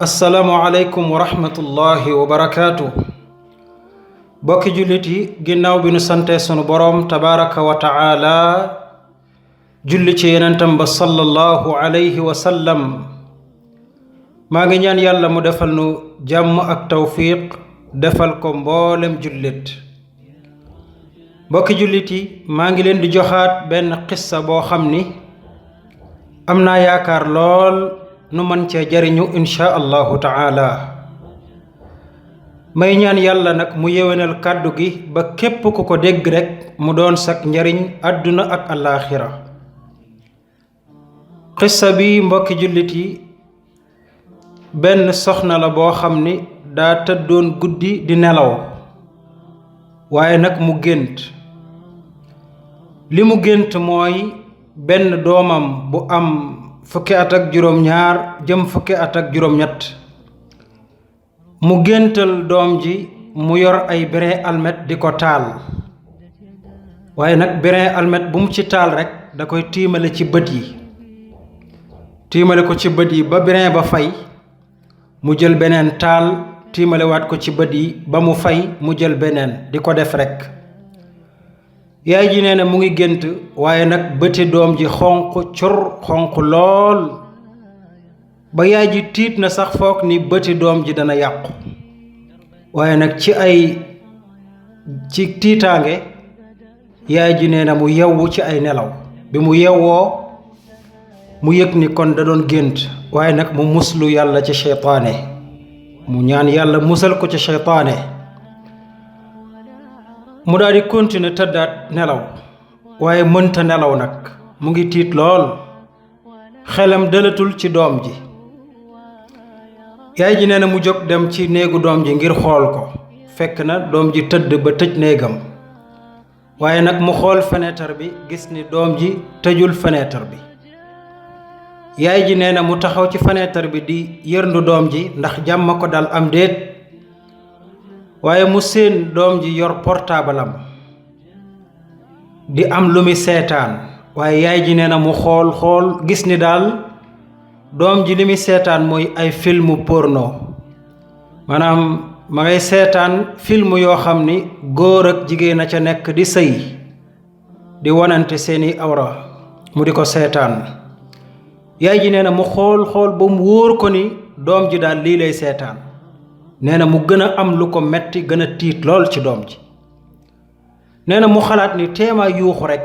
assalaamu aleykum wa rahmatullahi wa barakaatu. bokki jullit yi ginnaaw bi nu sante sunu boroom tabaraka wa taala julli ci yenentam ba sallallahu alayhi wa sallam maa ngi ñaan yàlla mu defal nu jàmm ak tawfiq defal ko mboolem jullit. bokki jullit yi maa ngi leen di joxaat benn qissa boo xam ni am naa yaakaar lool nu man cee jariñu insha allahu taala. may ñaan yàlla nag mu yéwénal kàddu gi ba képp ku ko dégg rekk mu doon sak njariñ àdduna ak alaaxira. xissa bi mbokki jullit yi benn soxna la boo xam ni daa tëddoon guddi di nelaw waaye nag mu gént. li mu gént mooy benn doomam bu am fukki at ak juróom-ñaar jëm fukki at ak juróom-ñett mu géntal doom ji mu yor ay brin almet di ko taal waaye nag brin almet bu mu ci taal rekk da koy tiimale ci bët yi tiimale ko ci bët yi ba brin ba fay mu jël beneen taal tiimalewaat ko ci bët yi ba mu fay mu jël beneen di ko def rekk. yaay ji nee na mu ngi gént waaye nag bëti doom ji xonq cur xonq lool ba yaay ji tiit na sax foog ni bëti doom ji dana yàqu waaye nag ci tiitaange yaay ji nee na mu yewwu ci ay nelaw bi mu yewwoo mu yëg ni kon da doon gént waaye nag mu muslu yàlla ci seytaane mu ñaan yàlla musal ko ci seytaane mu daal di continuer tëddaat nelaw waaye mënta nelaw nag mu ngi tiit lool xelam dëlatul ci doom ji. yaay ji nee na mu jóg dem ci néegu doom ji ngir xool ko fekk na doom ji tëdd ba tëj néegam waaye nag mu xool fenêtre bi gis ni doom ji tëjul fenêtre bi. yaay ji nee na mu taxaw ci fenêtre bi di yërndu doom ji ndax jàmm ko dal am déet waaye mu séen doom ji yor portable am di am lu muy seetaan waaye yaay ji nee na mu xool gis ni daal doom ji li muy seetaan mooy ay filmu porno maanaam ma ngay seetaan film yoo xam ni góor ak jigéen a ca nekk di sëy di wanante seeni awra mu di ko seetaan. yaay ji nee na mu xool ba mu wóor ko ni doom ji daal lii lay seetaan nee na mu gën a am lu ko metti gën a tiit lool ci doom ji. nee na mu xalaat ni teemaa yuuxu rekk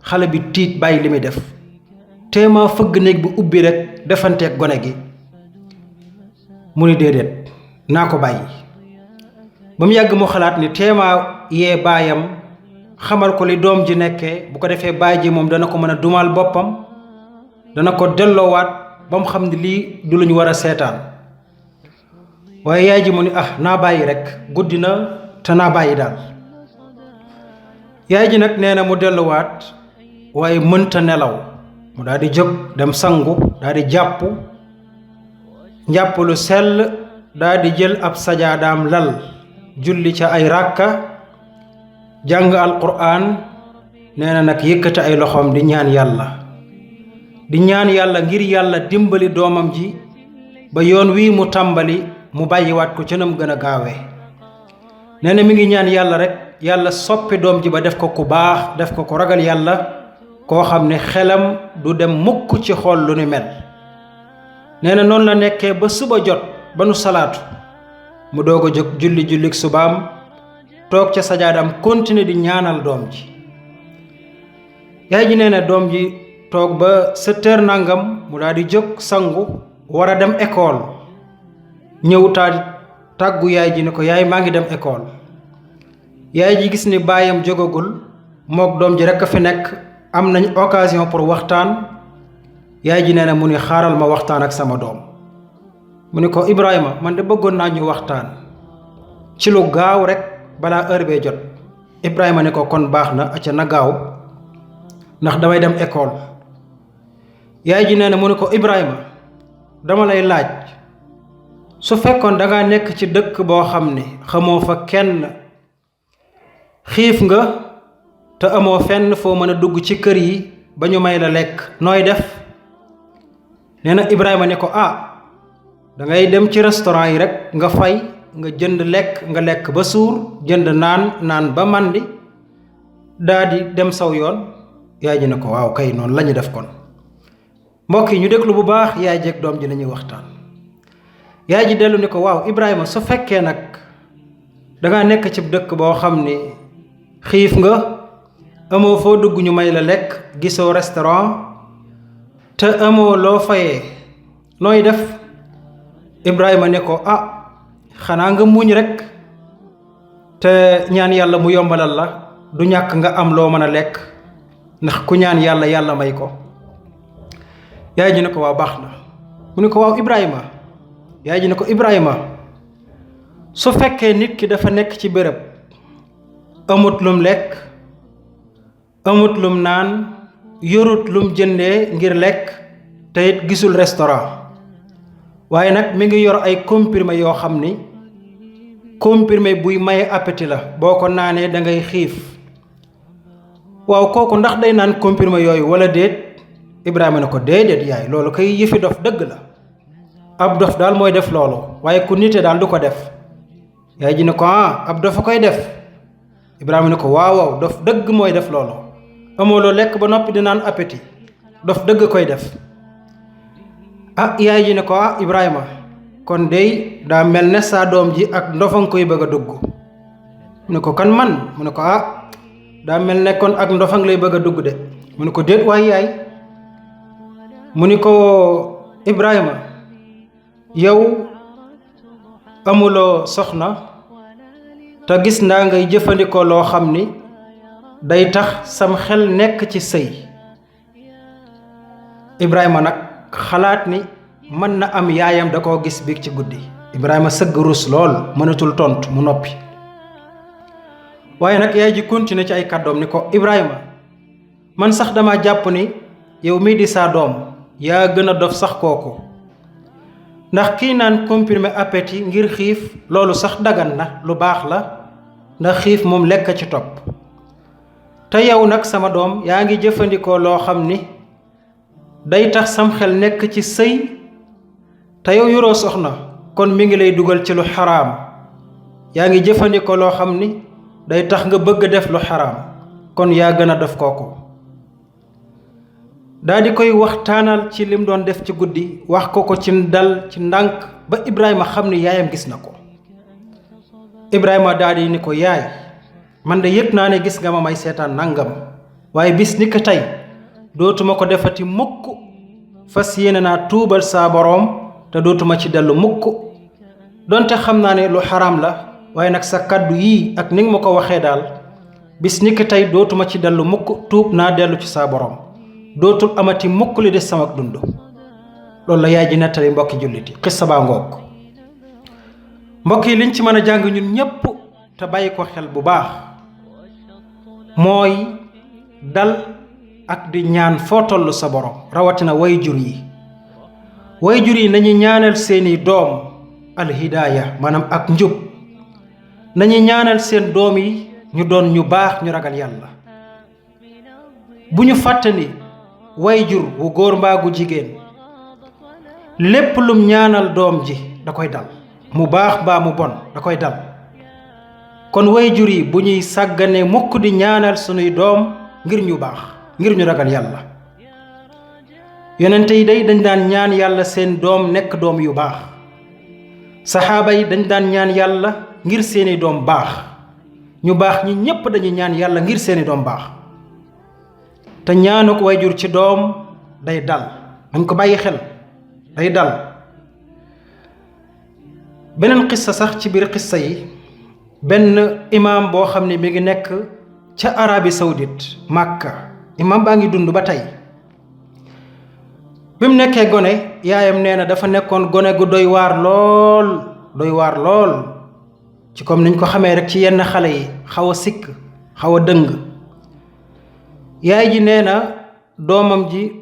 xale bi tiit bàyyi li muy def teemaa fëgg néeg bi ubbi rekk defanteeg gone gi mu ni déedéet naa ko bàyyi. ba mu yàgg mu xalaat ni teemaa yee baayam xamal ko li doom ji nekkee bu ko defee baay ji moom dana ko mën a dumal boppam dana ko delloowaat ba mu xam ne lii du lu ñu war a seetaan. waaye yaay ji mu ni naa bàyyi rekk guddi na te naa bàyyi daal. yaay ji nag nee na mu delluwaat waaye mënta nelaw mu daal di jóg dem sangu daal di njàpp lu sell daal di jël ab sajaadaam lal julli ca ay ràkka jàng alquran nee na nag yëkkati ay loxoom di ñaan yàlla ngir yàlla dimbali doomam ji ba yoon wii mu tàmbali mu bàyyiwaat ko ca nam gën a gaawee. nee na mi ngi ñaan yàlla rekk yàlla soppi doom ji ba def ko ku baax def ko ku ragal yàlla koo xam ne xelam du dem mukk ci xool lu ni mel. nee na noonu la nekkee ba suba jot ba nu salaatu mu doog a jóg jullik subaam toog ca sajaadam continuer di ñaanal doom ji. yaay ji nee na doom ji toog ba 7 heures nangam mu daal di jóg sangu war a dem école ñëw tàggu yaay ji ne ko yaay maa ngi dem école. yaay ji gis ni baayam jógagul mook doom ji rekk a fi nekk am nañ occasion pour waxtaan. yaay ji nee na mu ni xaaral ma waxtaan ak sama doom mu ni ko Ibrahima man de bëggoon naa ñu waxtaan ci lu gaaw rekk balaa heure bee jot. Ibrahima ne ko kon baax na acca na gaaw ndax damay dem école. yaay ji nee na mu ni ko Ibrahima dama lay laaj su fekkoon danga nekk ci dëkk boo xam ne xamoo fa kenn xiif nga te amoo fenn foo mën a dugg ci kër yi ba ñu may la lekk nooy def. nee na Ibrahima ne ko da ngay dem ci restaurant yi rek nga fay nga jënd lekk nga lekk ba suur jënd naan ba màndi daa di dem saw yoon. yaay ji ne ko waaw kay noonu la ñu def kon. mbokk yi ñu déglu bu baax yaay jeeg doom ji la ñuy waxtaan. yaay ji dellu ni ko waaw Ibrahima su fekkee nag danga nekk ci dëkk boo xam ni xiif nga amoo foo dugg ñu may la lekk gisoo restaurant te amoo loo fayee nooy def. Ibrahima ne ko xanaa nga muñ rek te ñaan yàlla mu yombalal la du ñàkk nga am loo mën a lekk ndax ku ñaan yàlla yàlla may ko. yaay ji ne ko waaw baax na. mu ne ko waaw Ibrahima. yaay ji ne ko Ibrahima su fekkee nit ki dafa nekk ci béréb amut lum lekk amut lum naan yorut lum jëndee ngir lekk te it gisul restaurant waaye nag mi ngi yor ay comprimé yoo xam ni comprimé buy maye appétit la boo ko naanee da ngay xiif. waaw kooku ndax day naan comprimé yooyu wala déet. Ibrahima ne ko déedéet yaay loolu kay yëfi dof dëgg la ab dof daal mooy def loolu waaye ku nite daal du ko def. yaay ji ne ko ab dofa koy def. Ibrahima ne ko waaw dof dëgg mooy def loolu amoo loo lekk ba noppi di naan appétit dof dëgg koy def. yaay ji ne ko Ibrahima kon dey daa mel ne saa doom ji ak ndofa nga koy bëgg a dugg. mu ne ko kan man. mu ne ko daa mel ne kon ak ndofa nga lay bëgg a dugg de. mu ne ko déet waay yaay. mu ni ko Ibrahima yow amuloo soxna te gis naa ngay jëfandikoo loo xam ni day tax sam xel nekk ci sëy. Ibrahima nag xalaat ni mën na am yaayam da koo gis biig ci guddi. Ibrahima sëgg rus lool mënatul tontu mu noppi. waaye nag yaay ji continué ci ay kàddoom ni ko Ibrahima man sax dama jàpp ni yow mii di saa doom yaa gën a dof sax kooku ndax kii naan comprimé appétit ngir xiif loolu sax dagan na lu baax la ndax xiif moom lekk ci topp te yow nag sama doom yaa ngi jëfandikoo loo xam ni day tax sam xel nekk ci sëy te yow yoroo soxna kon mi ngi lay dugal ci lu xaraam. yaa ngi jëfandikoo loo xam ni day tax nga bëgg def lu xaraam kon yaa gën a def kooku. daa di koy waxtaanal ci lim doon def ci guddi wax ko ci dal ci ndànk ba Ibrahima xam ni yaayam gis na ko. Ibrahima daa di ni ko yaay man de yëg naa ne gis nga ma may seetaan nangam waaye bis ni ko tey dootuma ko defati mukk fas yéene naa tuubal saa boroom te dootuma ci dellu mukk donte xam naa ne lu xaraam la waaye nag sa kàddu yii ak ni nga ma ko waxee daal bis ni ko tey dootuma ci dellu mukk tuub naa dellu ci saa boroom dootul amati mukk li des sama dund. loolu la yaay ji nettali mbokki jullit yi xissa baa ngoog. mbokk yi liñ ci mën a jàng ñun ñépp te bàyyi ko xel bu baax mooy dal ak di ñaan foo toll sa borom rawatina way jur yi nañu ñaanal seeni doom alhidaaya maanaam ak njub nañu ñaanal seen doom yi ñu doon ñu baax ñu ragal yàlla. bu ñu fàtte ni way jur wu góor mbaa gu jigéen lépp lum ñaanal doom ji da koy dal mu baax mbaa mu bon da koy dal. kon way jur yi bu ñuy sàggane mukk di ñaanal sunuy doom ngir ñu baax ngir ñu ragal yàlla. yonente yi day dañ daan ñaan yàlla seen doom nekk doom yu baax. saxaaba yi dañ daan ñaan yàlla ngir seeni doom baax. ñu baax ñi ñépp dañuy ñaan yàlla ngir seeni doom baax. te ñaanuk way jur ci doom day dal dañ ko bàyyi xel day dal. beneen xissa sax ci biir xissa yi benn imaam boo xam ne mi ngi nekk ca Arabie Saoudite Makka imaam baa ngi dund ba tey. bi mu nekkee gone yaayam nee na dafa nekkoon gone gu doy waar lool ci comme niñ ko xamee rek ci yenn xale yi xaw a sikk xaw a dëng. yaay ji nee na doomam ji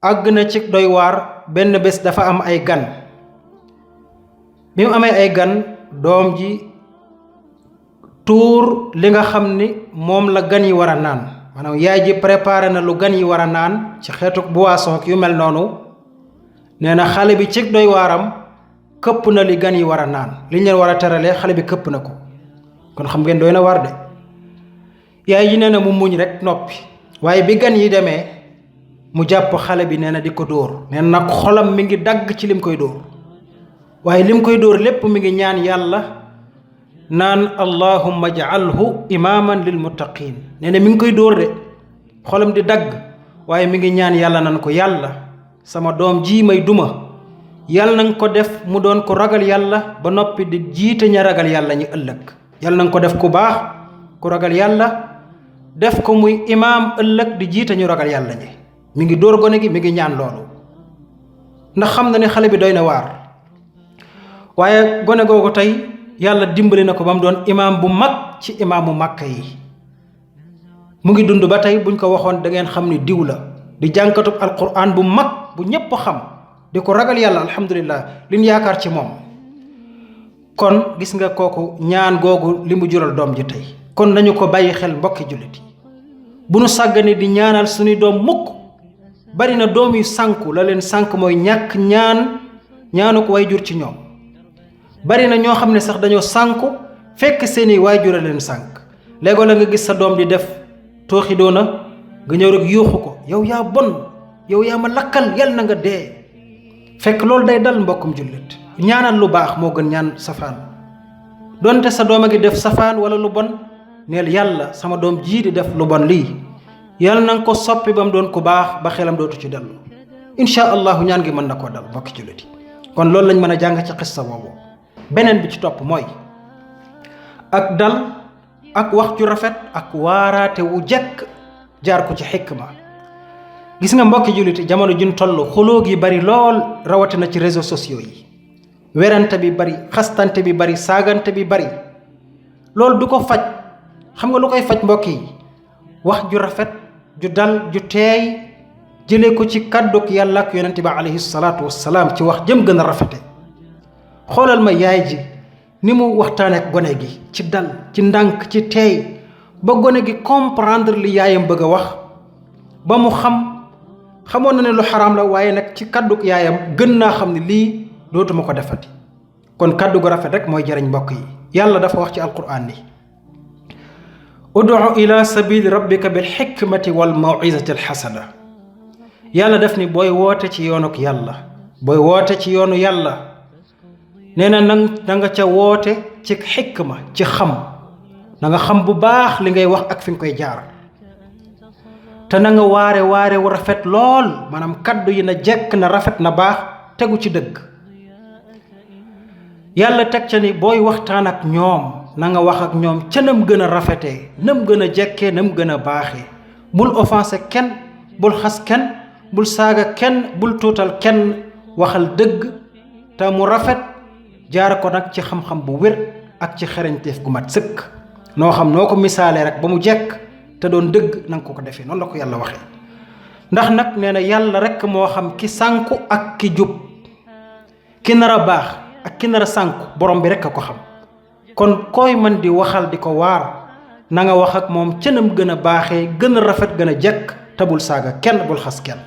àgg na ci doy waar benn bés dafa am ay gan. bi mu amee ay gan doom ji tuur li nga xam ni moom la gan yi war a naan maanaam yaay ji préparé na lu gan yi war a naan ci xeetu boisson yu mel noonu. nee na xale bi ci doy waaram këpp na li gan yi war a naan li ñu leen war a teralee xale bi këpp na ko kon xam ngeen doy na war de yaay ji nee na mu muñ rek noppi waaye bi gan yi demee mu jàpp xale bi nee na di ko dóor nee na nag xolam mi ngi dagg ci lim koy dóor waaye lim koy dóor lépp mi ngi ñaan yàlla naan allahumma ja'alhu imaaman lil muttaqin nee na mi ngi koy dóor de xolam di dagg waaye mi ngi ñaan yàlla nan ko yàlla sama doom ji may duma yàlla na nga ko def mu doon ko ragal yàlla ba noppi di jiite ña ragal yàlla ñi ëllëg yàlla na nga ko def ku baax ku ragal yàlla def ko muy imaam ëllëg di jiite ñu ragal yàlla ñi mi ngi dóor gone gi mi ngi ñaan loolu ndax xam na ne xale bi doy na waar waaye gone googu tey yàlla dimbali na ko ba mu doon imaam bu mag ci imaamu Màkka yi mu ngi dund ba tey buñ ko waxoon da ngeen xam ni diw la di jànkatub alquran bu mag bu ñépp xam di ko ragal yàlla alhamdulillah liñ yaakaar ci moom kon gis nga kooku ñaan googu li mu jural doom ji tey kon nañu ko bàyyi xel mbokki jullit yi bu nu sàggane di ñaanal suñuy doom mukk bari na doom yu sànku la leen sànk mooy ñàkk ñaanu ko way jur ci ñoom bari na ñoo xam ne sax dañoo sànku fekk seeni waajur a leen sànk léegoo la nga gis sa doom di def tooxi doona nga ñëw rek yuuxu ko yow yaa bon yow yaa ma lakkal yal na nga dee fekk loolu day dal mbokkum jullit ñaanal lu baax moo gën ñaan safaan donte sa doom a ngi def safaan wala lu bon neel yàlla sama doom jii di def lu bon lii yàlla na nga ko soppi ba mu doon ku baax ba xelam dootu ci dellu insha allahu ñaan gi mën na koo dal mbokki jullit yi kon loolu lañ mën a jàng ci xissa boobu beneen bi ci topp mooy ak dal ak wax ju rafet ak waaraate wu jekk jaar ko ci xikma gis nga mbokki jullit yi jamono juñ toll xuloo gi bari lool rawatina ci réseaux sociaux yi werante bi bari xastante bi bari saagante bi bari loolu du ko faj xam nga lu koy faj mbokk yi wax ju rafet ju dal ju teey jëlee ko ci kàdduk yàlla ak yonente bi alayhi salaatu wassalaam ci wax jëm gën a rafete xoolal ma yaay ji ni mu waxtaane ak gone gi ci dal ci ndànk ci teey ba gone gi comprendre li yaayam bëgg a wax ba mu xamoon na ne lu xaraam la waaye nag ci kàdduk yaayam gën naa xam ne lii dootuma ko defati kon kàddu gu rafet rek mooy jëriñ mbokk yi yàlla dafa wax ci alquran ni ud'u ila sabili rabbika bil hikmati wal maw'izati al hasana yàlla def ni booy woote ci yoonuk yàlla booy woote ci yoonu yàlla nee na na nga ca woote ci xikma ci xam na nga xam bu baax li ngay wax ak fi nga koy jaar te na nga waare wu rafet lool maanaam kaddu yi na jekk na rafet na baax tegu ci dëgg yàlla teg ca ni booy waxtaan ak ñoom na nga wax ak ñoom ca nam gën a rafetee nam gën a jekkee nam gën a baaxee bul offensé kenn bul xas kenn bul saaga kenn bul tuutal kenn waxal dëgg te mu rafet jaar ko nag ci xam-xam bu wér ak ci xereñteef gu mat sëkk noo xam noo ko misaalee rek ba mu jekk te doon dëgg na nga ko defee noonu la ko yàlla waxee ndax nag nee na yàlla rek moo xam ki sànku ak ki jub ki nar a baax ak ki nar a sànku borom bi rek a ko xam kon koy mën di waxal di ko waar na nga wax ak moom cënam gën a baaxee gën a rafet gën a jekk te bul saaga kenn bul xas kenn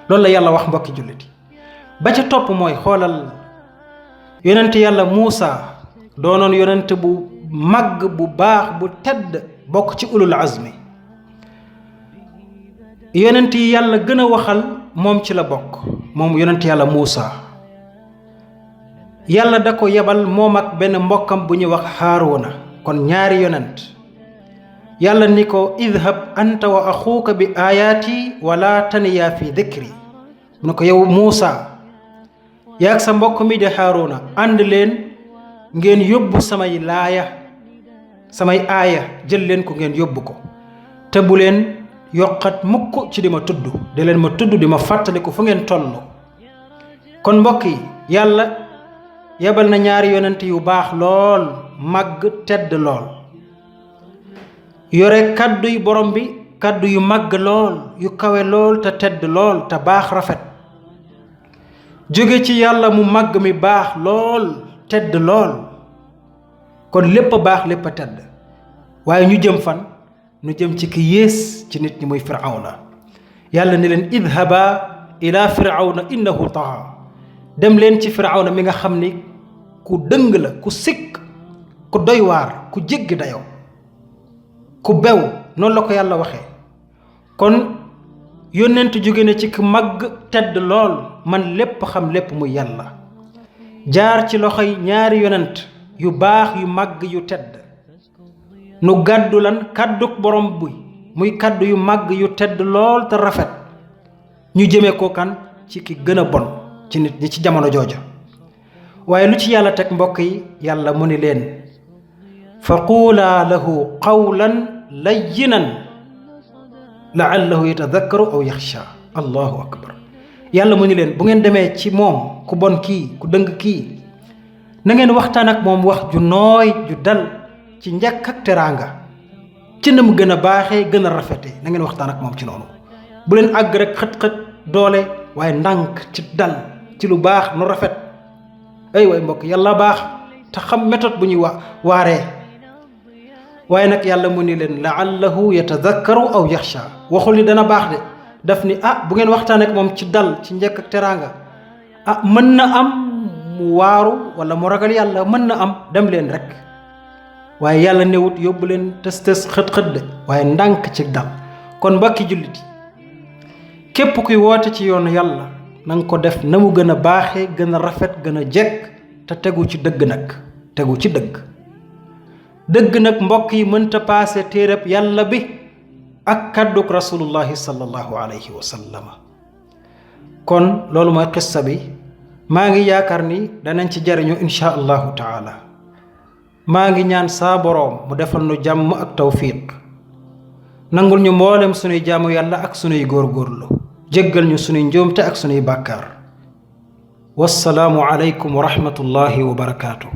loolu la yàlla wax mbokki jullit yi ba ca topp mooy xoolal yonent yàlla Muusa doonoon yonent bu màgg bu baax bu tedd bokk ci ulul azmi yonent yi yàlla gën a waxal moom ci la bokk moom yonent yàlla Muusa yàlla da ko yebal moom ak benn mbokkam bu ñuy wax Haaruna kon ñaari yonent yàlla ni ko idhab anta wa axuuka bi ayaati wala taniya fi dikri mu ne ko yow Muusa yaag sa mbokk mi di Haaruna ànd leen ngeen yóbbu samay aaya jël leen ko ngeen yóbbu ko te bu leen yokkat mukk ci di ma tudd di leen ma tudd di ma fàttaliku fu ngeen toll kon mbokk yi yàlla yebal na ñaari yonent yu baax lool màgg tedd lool yore kàddu yu borom bi kàddu yu màgg lool yu kawe lool te tedd lool te baax rafet jóge ci yàlla mu màgg mi baax lool tedd lool kon lépp a baax lépp a tedd waaye ñu jëm fan ñu jëm ci ki yées ci nit ñi muy firawna yàlla ne leen idhaba ila firawna innahu taxa dem leen ci firawna mi nga xam ni ku dëng la ku sikk ku doy waar ku jéggi dayoo ku bew noonu la ko yàlla waxee kon yónnent jóge na ci ku màgg tedd lool man lépp xam lépp muy yàlla jaar ci loxoy ñaari yonent yu baax yu màgg yu tedd nu gàddu lan kàdduk borom buy muy kàddu yu màgg yu tedd lool te rafet ñu jëme ko kan ci ki gën a bon ci nit ñi ci jamono jooja waaye lu ci yàlla teg mbokk yi yàlla mu ni leen fa quulaa lahu qawlan layyinan la'allahu yatadakkaru aw yaxsha allahu akbar yàlla mu ni leen bu ngeen demee ci moom ku bon kii ku dëng kii na ngeen waxtaan ak moom wax ju nooy ju dal ci njëkk ak teraanga ci na mu gën a baaxee gën a rafete na ngeen waxtaan ak moom ci noonu bu leen àgg rek xët-xët doole waaye ndànk ci dal ci lu baax nu rafet ay way mbokk yàlla baax te xam méthode bu ñuy waaree waaye nag yàlla mu ni leen la'allahu yatadakkaru aw yaxsha waxul ni dana baax de daf ni bu ngeen waxtaan ak moom ci dal ci njëkk ak teraanga mën na am mu waaru wala mu ragal yàlla mën na am dem leen rek waaye yàlla newut yóbbu leen tës xët-xët de waaye ndànk ci dal kon mbokki jullit képp kuy woote ci yoonu yàlla na nga ko def na mu gën a baaxee gën a rafet gën a jekk te tegu ci dëgg nag tegu ci dëgg nag mbokk yi mënta paase téereb yàlla bi ak kàdduk rasulullahi sallallahu alayhi wa sallama kon loolu mooy qissa bi maa ngi yaakaar ni danañ ci jariñu insha allahu taala maa ngi ñaan saa boroom mu defal nu jàmm ak tawfiq nangul ñu mboolem sunuy jaamu yàlla ak sunuy góorgóorlu jéggal ñu sunuy njuumte ak sunuy bàkkaar wassalaamu aleykum wa rahmatullahi wa barakaatu